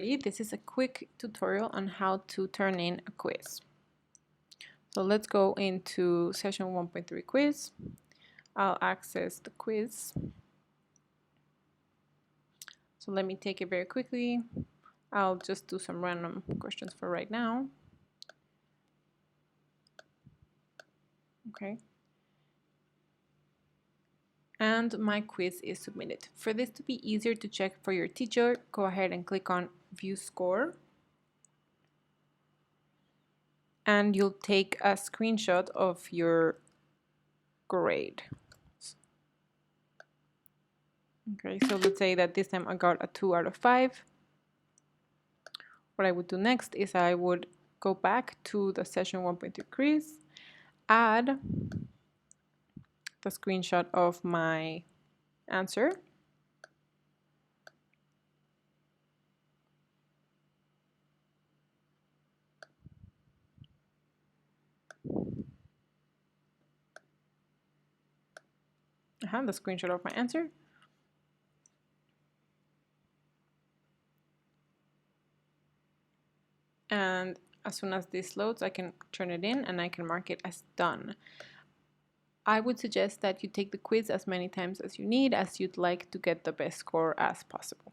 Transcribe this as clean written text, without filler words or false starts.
This is a quick tutorial on how to turn in a quiz. So let's go into session 1.3 quiz. I'll access the quiz. So let me take it very quickly. I'll just do some random questions for right now. Okay. And my quiz is submitted. For this to be easier to check for your teacher, go ahead and click on View Score. And you'll take a screenshot of your grade. Okay, so let's say that this time I got a 2 out of 5. What I would do next is I would go back to the session 1.2 quiz, add the screenshot of my answer, the screenshot of my answer, and as soon as this loads, I can turn it in and I can mark it as done. I would suggest that you take the quiz as many times as you need, as you'd like to get the best score as possible.